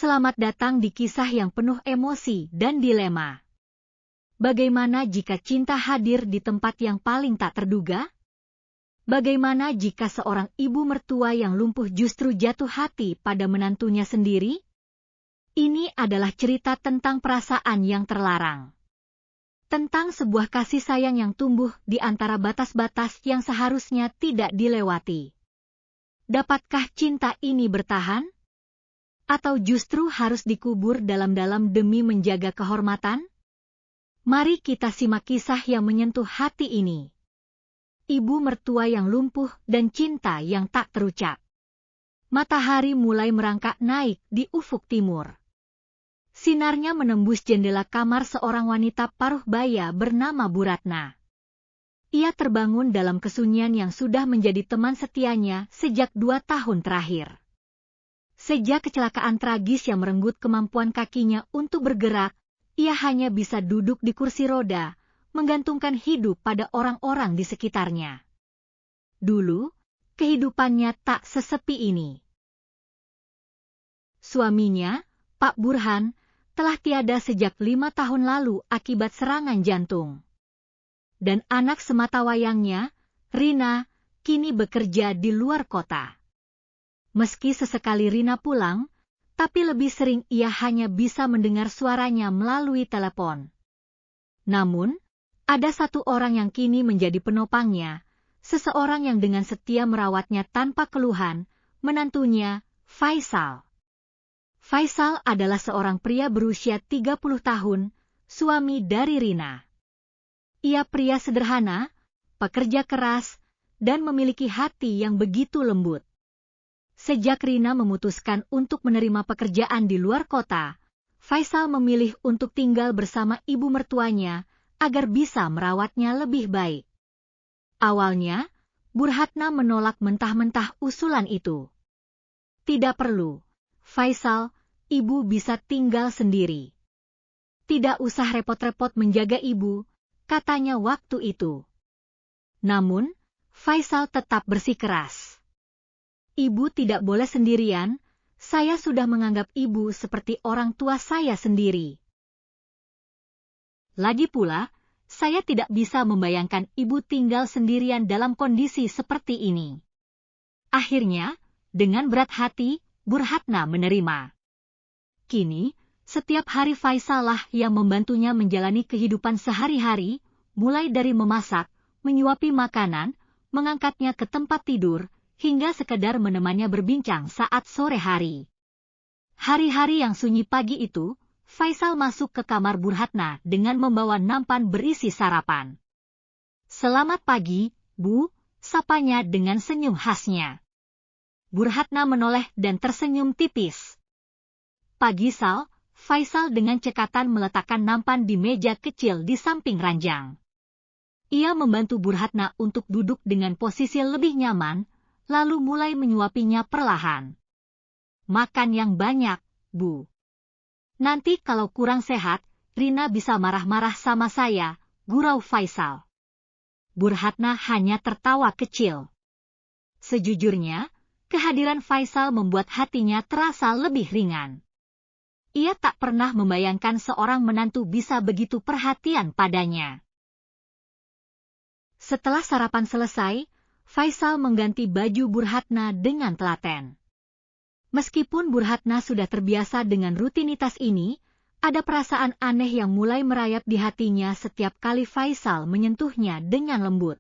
Selamat datang di kisah yang penuh emosi dan dilema. Bagaimana jika cinta hadir di tempat yang paling tak terduga? Bagaimana jika seorang ibu mertua yang lumpuh justru jatuh hati pada menantunya sendiri? Ini adalah cerita tentang perasaan yang terlarang. Tentang sebuah kasih sayang yang tumbuh di antara batas-batas yang seharusnya tidak dilewati. Dapatkah cinta ini bertahan? Atau justru harus dikubur dalam-dalam demi menjaga kehormatan? Mari kita simak kisah yang menyentuh hati ini. Ibu mertua yang lumpuh dan cinta yang tak terucap. Matahari mulai merangkak naik di ufuk timur. Sinarnya menembus jendela kamar seorang wanita paruh baya bernama Bu Ratna. Ia terbangun dalam kesunyian yang sudah menjadi teman setianya sejak 2 tahun terakhir. Sejak kecelakaan tragis yang merenggut kemampuan kakinya untuk bergerak, ia hanya bisa duduk di kursi roda, menggantungkan hidup pada orang-orang di sekitarnya. Dulu, kehidupannya tak sesepi ini. Suaminya, Pak Burhan, telah tiada sejak 5 tahun lalu akibat serangan jantung. Dan anak sematawayangnya, Rina, kini bekerja di luar kota. Meski sesekali Rina pulang, tapi lebih sering ia hanya bisa mendengar suaranya melalui telepon. Namun, ada satu orang yang kini menjadi penopangnya, seseorang yang dengan setia merawatnya tanpa keluhan, menantunya, Faisal. Faisal adalah seorang pria berusia 30 tahun, suami dari Rina. Ia pria sederhana, pekerja keras, dan memiliki hati yang begitu lembut. Sejak Rina memutuskan untuk menerima pekerjaan di luar kota, Faisal memilih untuk tinggal bersama ibu mertuanya agar bisa merawatnya lebih baik. Awalnya, Bu Ratna menolak mentah-mentah usulan itu. Tidak perlu, Faisal, ibu bisa tinggal sendiri. Tidak usah repot-repot menjaga ibu, katanya waktu itu. Namun, Faisal tetap bersikeras. Ibu tidak boleh sendirian, saya sudah menganggap ibu seperti orang tua saya sendiri. Lagi pula, saya tidak bisa membayangkan ibu tinggal sendirian dalam kondisi seperti ini. Akhirnya, dengan berat hati, Bu Ratna menerima. Kini, setiap hari Faisal lah yang membantunya menjalani kehidupan sehari-hari, mulai dari memasak, menyuapi makanan, mengangkatnya ke tempat tidur, hingga sekedar menemannya berbincang saat sore hari. Hari-hari yang sunyi pagi itu, Faisal masuk ke kamar Bu Ratna dengan membawa nampan berisi sarapan. "Selamat pagi, Bu," sapanya dengan senyum khasnya. Bu Ratna menoleh dan tersenyum tipis. "Pagi Sal," Faisal dengan cekatan meletakkan nampan di meja kecil di samping ranjang. Ia membantu Bu Ratna untuk duduk dengan posisi lebih nyaman, lalu mulai menyuapinya perlahan. "Makan yang banyak, Bu. Nanti kalau kurang sehat, Rina bisa marah-marah sama saya," gurau Faisal. Bu Ratna hanya tertawa kecil. Sejujurnya, kehadiran Faisal membuat hatinya terasa lebih ringan. Ia tak pernah membayangkan seorang menantu bisa begitu perhatian padanya. Setelah sarapan selesai, Faisal mengganti baju Bu Ratna dengan telaten. Meskipun Bu Ratna sudah terbiasa dengan rutinitas ini, ada perasaan aneh yang mulai merayap di hatinya setiap kali Faisal menyentuhnya dengan lembut.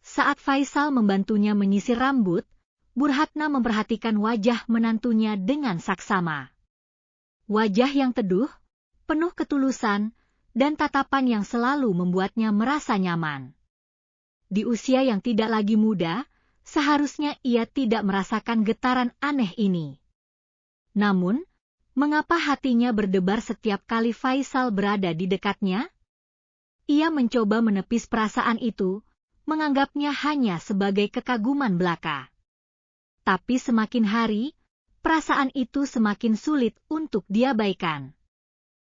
Saat Faisal membantunya menyisir rambut, Bu Ratna memperhatikan wajah menantunya dengan saksama. Wajah yang teduh, penuh ketulusan, dan tatapan yang selalu membuatnya merasa nyaman. Di usia yang tidak lagi muda, seharusnya ia tidak merasakan getaran aneh ini. Namun, mengapa hatinya berdebar setiap kali Faisal berada di dekatnya? Ia mencoba menepis perasaan itu, menganggapnya hanya sebagai kekaguman belaka. Tapi semakin hari, perasaan itu semakin sulit untuk diabaikan.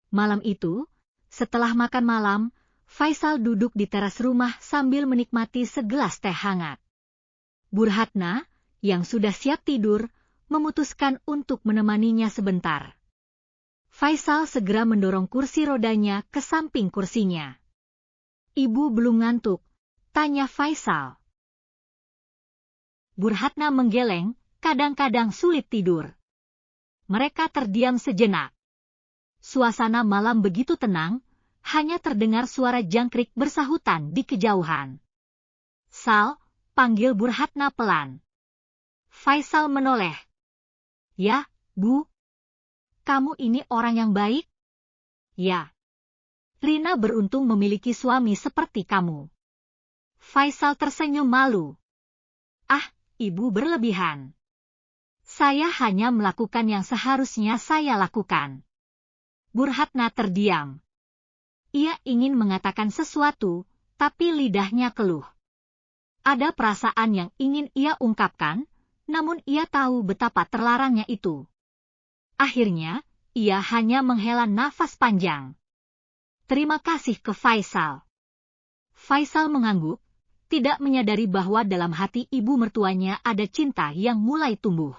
Malam itu, setelah makan malam, Faisal duduk di teras rumah sambil menikmati segelas teh hangat. Bu Ratna, yang sudah siap tidur, memutuskan untuk menemaninya sebentar. Faisal segera mendorong kursi rodanya ke samping kursinya. "Ibu belum ngantuk?" tanya Faisal. Burhatna menggeleng, kadang-kadang sulit tidur. Mereka terdiam sejenak. Suasana malam begitu tenang, hanya terdengar suara jangkrik bersahutan di kejauhan. "Sal," panggil Burhatna pelan. Faisal menoleh. "Ya, Bu. Kamu ini orang yang baik?" "Ya. Rina beruntung memiliki suami seperti kamu." Faisal tersenyum malu. "Ah, Ibu berlebihan. Saya hanya melakukan yang seharusnya saya lakukan." Burhatna terdiam. Ia ingin mengatakan sesuatu, tapi lidahnya keluh. Ada perasaan yang ingin ia ungkapkan, namun ia tahu betapa terlarangnya itu. Akhirnya, ia hanya menghela nafas panjang. "Terima kasih ke Faisal." Faisal mengangguk, tidak menyadari bahwa dalam hati ibu mertuanya ada cinta yang mulai tumbuh.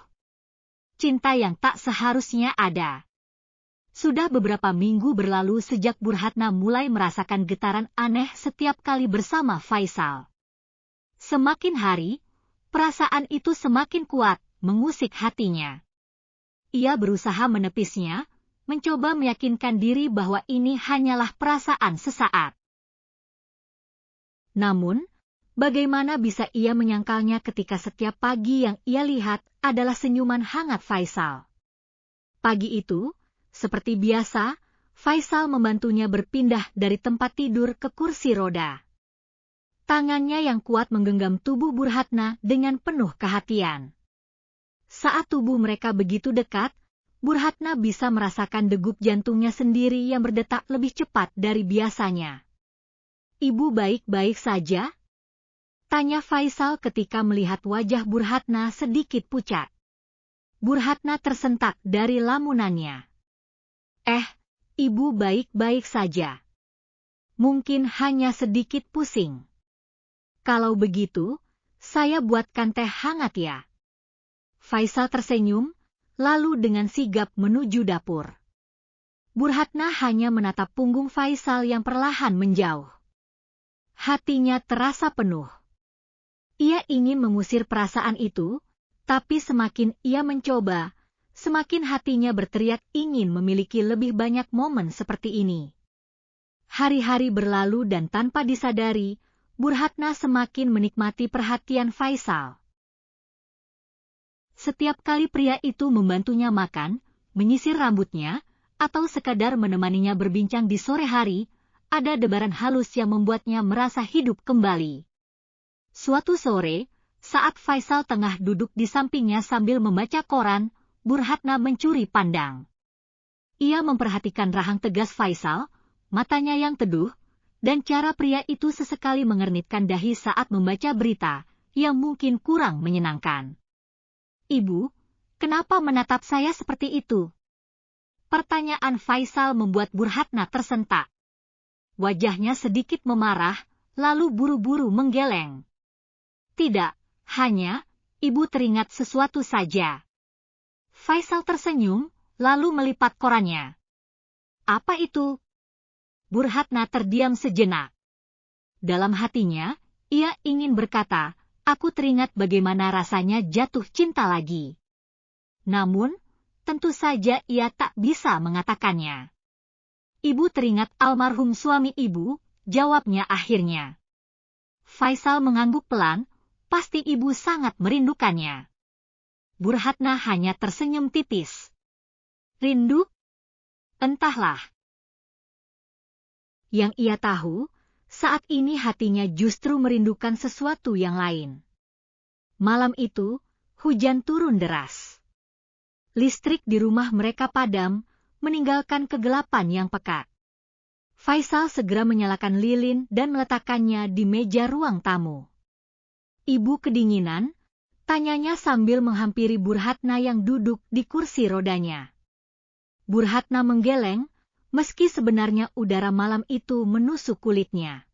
Cinta yang tak seharusnya ada. Sudah beberapa minggu berlalu sejak Burhatna mulai merasakan getaran aneh setiap kali bersama Faisal. Semakin hari, perasaan itu semakin kuat, mengusik hatinya. Ia berusaha menepisnya, mencoba meyakinkan diri bahwa ini hanyalah perasaan sesaat. Namun, bagaimana bisa ia menyangkalnya ketika setiap pagi yang ia lihat adalah senyuman hangat Faisal. Pagi itu, seperti biasa, Faisal membantunya berpindah dari tempat tidur ke kursi roda. Tangannya yang kuat menggenggam tubuh Burhatna dengan penuh kehatian. Saat tubuh mereka begitu dekat, Burhatna bisa merasakan degup jantungnya sendiri yang berdetak lebih cepat dari biasanya. "Ibu baik-baik saja?" tanya Faisal ketika melihat wajah Burhatna sedikit pucat. Burhatna tersentak dari lamunannya. Ibu baik-baik saja. Mungkin hanya sedikit pusing." "Kalau begitu, saya buatkan teh hangat ya." Faisal tersenyum, lalu dengan sigap menuju dapur. Burhatna hanya menatap punggung Faisal yang perlahan menjauh. Hatinya terasa penuh. Ia ingin mengusir perasaan itu, tapi semakin ia mencoba, semakin hatinya berteriak ingin memiliki lebih banyak momen seperti ini. Hari-hari berlalu dan tanpa disadari, Burhatna semakin menikmati perhatian Faisal. Setiap kali pria itu membantunya makan, menyisir rambutnya, atau sekadar menemaninya berbincang di sore hari, ada debaran halus yang membuatnya merasa hidup kembali. Suatu sore, saat Faisal tengah duduk di sampingnya sambil membaca koran, Burhatna mencuri pandang. Ia memperhatikan rahang tegas Faisal, matanya yang teduh, dan cara pria itu sesekali mengernitkan dahi saat membaca berita, yang mungkin kurang menyenangkan. "Ibu, kenapa menatap saya seperti itu?" Pertanyaan Faisal membuat Burhatna tersentak. Wajahnya sedikit memarah, lalu buru-buru menggeleng. "Tidak, hanya, ibu teringat sesuatu saja." Faisal tersenyum, lalu melipat korannya. "Apa itu?" Burhatna terdiam sejenak. Dalam hatinya, ia ingin berkata, "Aku teringat bagaimana rasanya jatuh cinta lagi." Namun, tentu saja ia tak bisa mengatakannya. "Ibu teringat almarhum suami ibu," jawabnya akhirnya. Faisal mengangguk pelan, "Pasti ibu sangat merindukannya." Burhatna hanya tersenyum tipis. "Rindu? Entahlah." Yang ia tahu, saat ini hatinya justru merindukan sesuatu yang lain. Malam itu, hujan turun deras. Listrik di rumah mereka padam, meninggalkan kegelapan yang pekat. Faisal segera menyalakan lilin dan meletakkannya di meja ruang tamu. "Ibu kedinginan?" tanyanya sambil menghampiri Burhatna yang duduk di kursi rodanya. Burhatna menggeleng, meski sebenarnya udara malam itu menusuk kulitnya.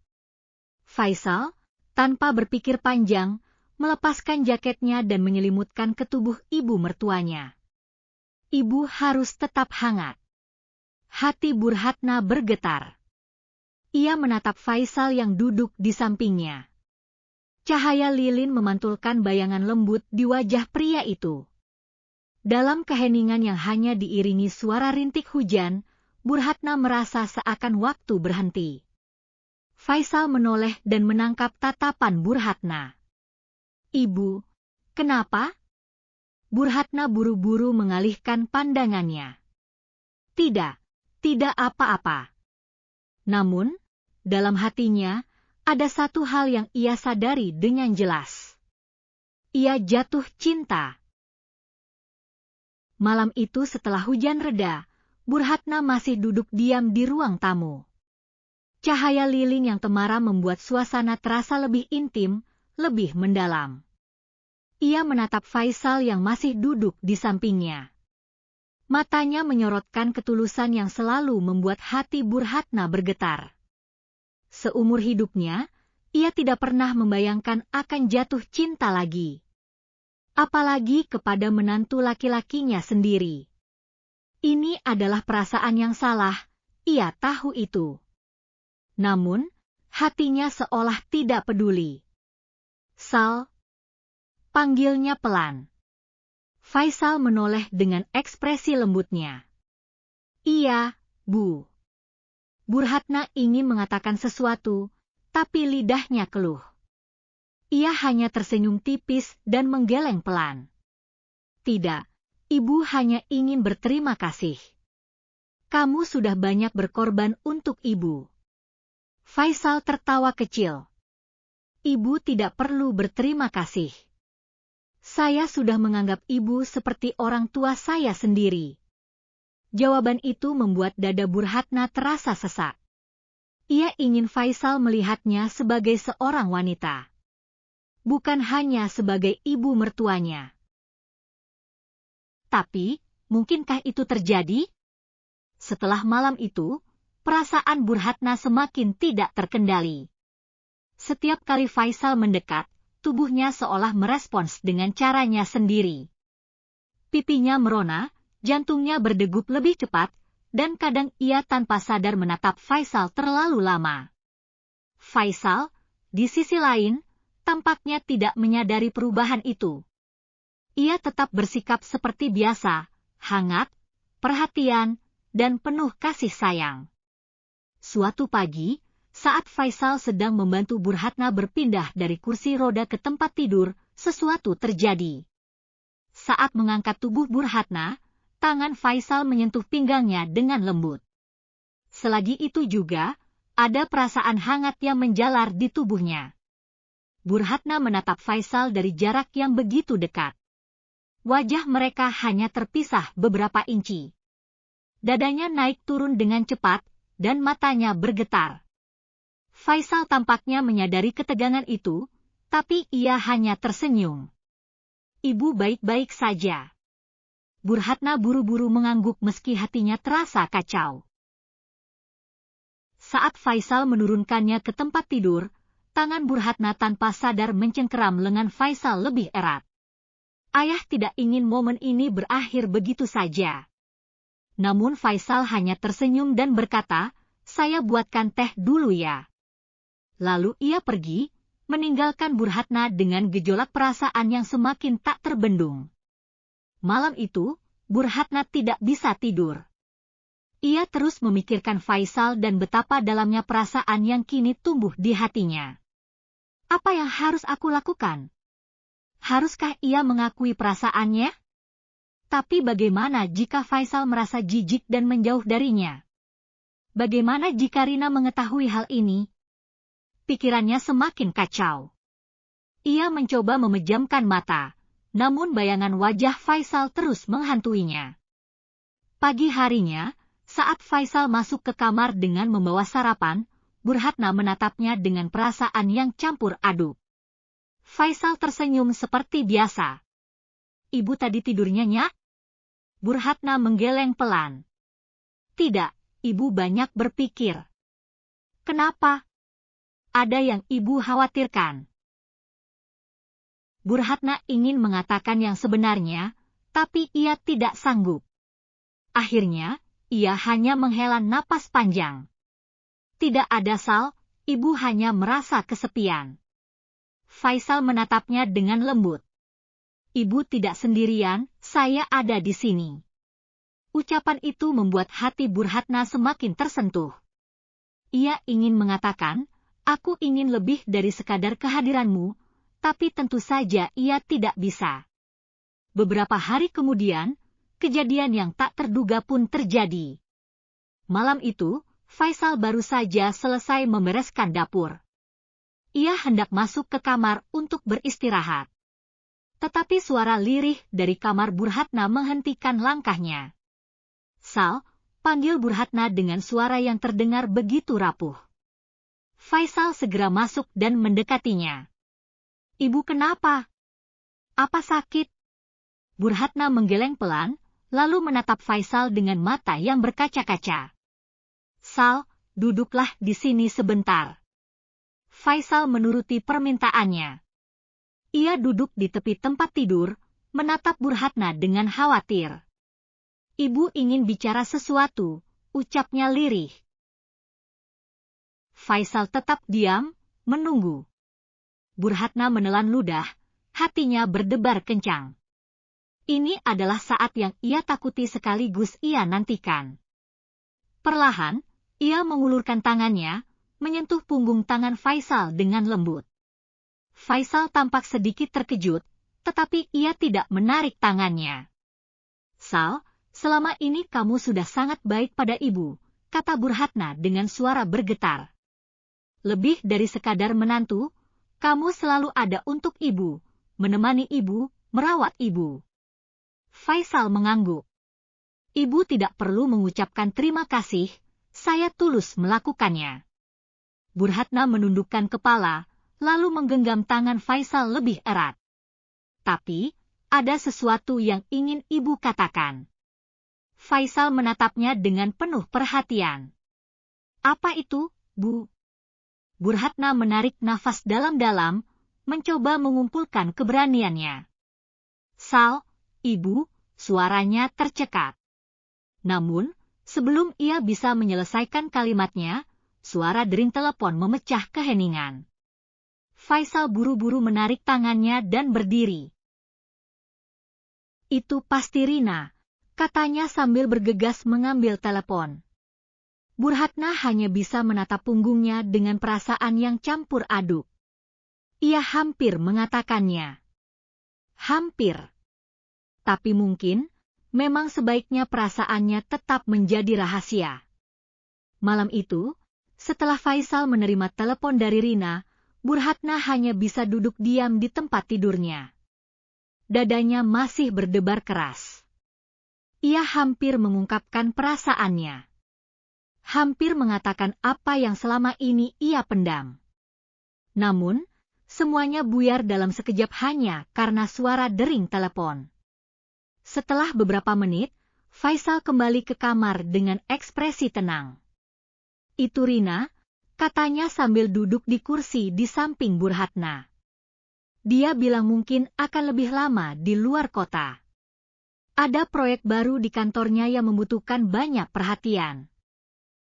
Faisal, tanpa berpikir panjang, melepaskan jaketnya dan menyelimutkan ke tubuh ibu mertuanya. Ibu harus tetap hangat. Hati Burhatna bergetar. Ia menatap Faisal yang duduk di sampingnya. Cahaya lilin memantulkan bayangan lembut di wajah pria itu. Dalam keheningan yang hanya diiringi suara rintik hujan, Burhatna merasa seakan waktu berhenti. Faisal menoleh dan menangkap tatapan Burhatna. Ibu, kenapa? Burhatna buru-buru mengalihkan pandangannya. Tidak apa-apa. Namun, dalam hatinya, ada satu hal yang ia sadari dengan jelas. Ia jatuh cinta. Malam itu setelah hujan reda, Burhatna masih duduk diam di ruang tamu. Cahaya lilin yang temaram membuat suasana terasa lebih intim, lebih mendalam. Ia menatap Faisal yang masih duduk di sampingnya. Matanya menyorotkan ketulusan yang selalu membuat hati Burhatna bergetar. Seumur hidupnya, ia tidak pernah membayangkan akan jatuh cinta lagi. Apalagi kepada menantu laki-lakinya sendiri. Ini adalah perasaan yang salah, ia tahu itu. Namun, hatinya seolah tidak peduli. Sal, panggilnya pelan. Faisal menoleh dengan ekspresi lembutnya. Iya, Bu. Burhatna ingin mengatakan sesuatu, tapi lidahnya keluh. Ia hanya tersenyum tipis dan menggeleng pelan. Tidak, Ibu hanya ingin berterima kasih. Kamu sudah banyak berkorban untuk Ibu. Faisal tertawa kecil. Ibu tidak perlu berterima kasih. Saya sudah menganggap Ibu seperti orang tua saya sendiri. Jawaban itu membuat dada Burhatna terasa sesak. Ia ingin Faisal melihatnya sebagai seorang wanita. Bukan hanya sebagai ibu mertuanya. Tapi, mungkinkah itu terjadi? Setelah malam itu, perasaan Burhatna semakin tidak terkendali. Setiap kali Faisal mendekat, tubuhnya seolah merespons dengan caranya sendiri. Pipinya merona, jantungnya berdegup lebih cepat, dan kadang ia tanpa sadar menatap Faisal terlalu lama. Faisal, di sisi lain, tampaknya tidak menyadari perubahan itu. Ia tetap bersikap seperti biasa, hangat, perhatian, dan penuh kasih sayang. Suatu pagi, saat Faisal sedang membantu Burhatna berpindah dari kursi roda ke tempat tidur, sesuatu terjadi. Saat mengangkat tubuh Burhatna, tangan Faisal menyentuh pinggangnya dengan lembut. Selagi itu juga, ada perasaan hangat yang menjalar di tubuhnya. Burhatna menatap Faisal dari jarak yang begitu dekat. Wajah mereka hanya terpisah beberapa inci. Dadanya naik turun dengan cepat, dan matanya bergetar. Faisal tampaknya menyadari ketegangan itu, tapi ia hanya tersenyum. Ibu baik-baik saja. Burhatna buru-buru mengangguk meski hatinya terasa kacau. Saat Faisal menurunkannya ke tempat tidur, tangan Burhatna tanpa sadar mencengkeram lengan Faisal lebih erat. Ayah tidak ingin momen ini berakhir begitu saja. Namun Faisal hanya tersenyum dan berkata, saya buatkan teh dulu ya. Lalu ia pergi, meninggalkan Burhatna dengan gejolak perasaan yang semakin tak terbendung. Malam itu, Burhatna tidak bisa tidur. Ia terus memikirkan Faisal dan betapa dalamnya perasaan yang kini tumbuh di hatinya. Apa yang harus aku lakukan? Haruskah ia mengakui perasaannya? Tapi bagaimana jika Faisal merasa jijik dan menjauh darinya? Bagaimana jika Rina mengetahui hal ini? Pikirannya semakin kacau. Ia mencoba memejamkan mata, namun bayangan wajah Faisal terus menghantuinya. Pagi harinya, saat Faisal masuk ke kamar dengan membawa sarapan, Burhatna menatapnya dengan perasaan yang campur aduk. Faisal tersenyum seperti biasa. Ibu tadi tidurnya nyak? Burhatna menggeleng pelan. Tidak, ibu banyak berpikir. Kenapa? Ada yang ibu khawatirkan? Burhatna ingin mengatakan yang sebenarnya, tapi ia tidak sanggup. Akhirnya, ia hanya menghela napas panjang. Tidak ada Sal, ibu hanya merasa kesepian. Faisal menatapnya dengan lembut. Ibu tidak sendirian, saya ada di sini. Ucapan itu membuat hati Burhatna semakin tersentuh. Ia ingin mengatakan, aku ingin lebih dari sekadar kehadiranmu, tapi tentu saja ia tidak bisa. Beberapa hari kemudian, kejadian yang tak terduga pun terjadi. Malam itu, Faisal baru saja selesai membereskan dapur. Ia hendak masuk ke kamar untuk beristirahat. Tetapi suara lirih dari kamar Burhatna menghentikan langkahnya. Sal, panggil Burhatna dengan suara yang terdengar begitu rapuh. Faisal segera masuk dan mendekatinya. Ibu kenapa? Apa sakit? Burhatna menggeleng pelan, lalu menatap Faisal dengan mata yang berkaca-kaca. Sal, duduklah di sini sebentar. Faisal menuruti permintaannya. Ia duduk di tepi tempat tidur, menatap Burhatna dengan khawatir. Ibu ingin bicara sesuatu, ucapnya lirih. Faisal tetap diam, menunggu. Burhatna menelan ludah, hatinya berdebar kencang. Ini adalah saat yang ia takuti sekaligus ia nantikan. Perlahan, ia mengulurkan tangannya, menyentuh punggung tangan Faisal dengan lembut. Faisal tampak sedikit terkejut, tetapi ia tidak menarik tangannya. Sal, selama ini kamu sudah sangat baik pada ibu, kata Burhatna dengan suara bergetar. Lebih dari sekadar menantu, kamu selalu ada untuk ibu, menemani ibu, merawat ibu. Faisal mengangguk. Ibu tidak perlu mengucapkan terima kasih, saya tulus melakukannya. Burhatna menundukkan kepala, lalu menggenggam tangan Faisal lebih erat. Tapi, ada sesuatu yang ingin ibu katakan. Faisal menatapnya dengan penuh perhatian. Apa itu, Bu? Burhatna menarik nafas dalam-dalam, mencoba mengumpulkan keberaniannya. Sal, ibu, suaranya tercekat. Namun, sebelum ia bisa menyelesaikan kalimatnya, suara dering telepon memecah keheningan. Faisal buru-buru menarik tangannya dan berdiri. Itu pasti Rina, katanya sambil bergegas mengambil telepon. Burhatna hanya bisa menatap punggungnya dengan perasaan yang campur aduk. Ia hampir mengatakannya. Hampir. Tapi mungkin, memang sebaiknya perasaannya tetap menjadi rahasia. Malam itu, setelah Faisal menerima telepon dari Rina, Burhatna hanya bisa duduk diam di tempat tidurnya. Dadanya masih berdebar keras. Ia hampir mengungkapkan perasaannya. Hampir mengatakan apa yang selama ini ia pendam. Namun, semuanya buyar dalam sekejap hanya karena suara dering telepon. Setelah beberapa menit, Faisal kembali ke kamar dengan ekspresi tenang. Itu Rina, katanya sambil duduk di kursi di samping Burhatna. Dia bilang mungkin akan lebih lama di luar kota. Ada proyek baru di kantornya yang membutuhkan banyak perhatian.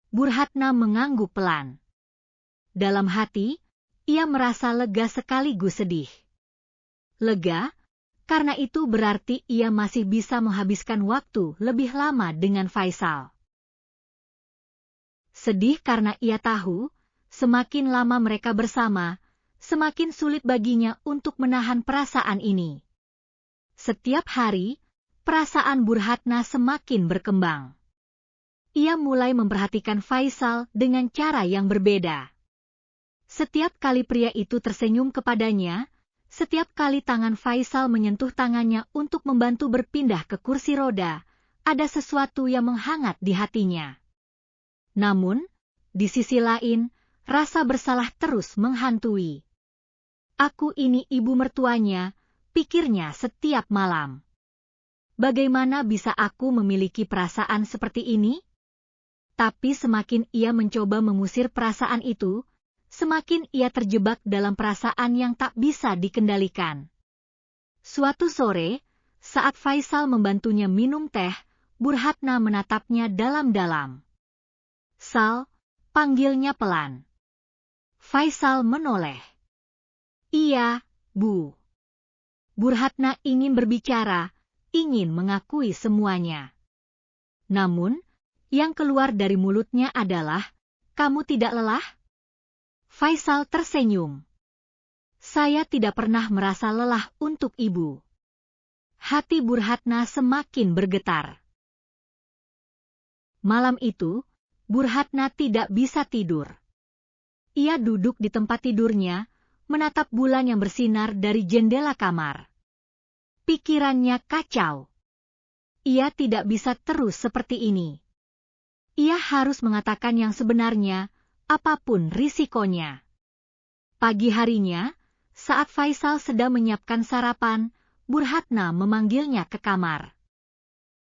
Burhatna mengangguk pelan. Dalam hati, ia merasa lega sekaligus sedih. Lega, karena itu berarti ia masih bisa menghabiskan waktu lebih lama dengan Faisal. Sedih karena ia tahu, semakin lama mereka bersama, semakin sulit baginya untuk menahan perasaan ini. Setiap hari, perasaan Burhatna semakin berkembang. Ia mulai memperhatikan Faisal dengan cara yang berbeda. Setiap kali pria itu tersenyum kepadanya, setiap kali tangan Faisal menyentuh tangannya untuk membantu berpindah ke kursi roda, ada sesuatu yang menghangat di hatinya. Namun, di sisi lain, rasa bersalah terus menghantui. Aku ini ibu mertuanya, pikirnya setiap malam. Bagaimana bisa aku memiliki perasaan seperti ini? Tapi semakin ia mencoba mengusir perasaan itu, semakin ia terjebak dalam perasaan yang tak bisa dikendalikan. Suatu sore, saat Faisal membantunya minum teh, Burhatna menatapnya dalam-dalam. "Sal," panggilnya pelan. Faisal menoleh. "Iya, Bu." Burhatna ingin berbicara, ingin mengakui semuanya. Namun, yang keluar dari mulutnya adalah, "Kamu tidak lelah?" Faisal tersenyum. "Saya tidak pernah merasa lelah untuk Ibu." Hati Burhatna semakin bergetar. Malam itu, Burhatna tidak bisa tidur. Ia duduk di tempat tidurnya, menatap bulan yang bersinar dari jendela kamar. Pikirannya kacau. Ia tidak bisa terus seperti ini. Ia harus mengatakan yang sebenarnya, apapun risikonya. Pagi harinya, saat Faisal sedang menyiapkan sarapan, Burhatna memanggilnya ke kamar.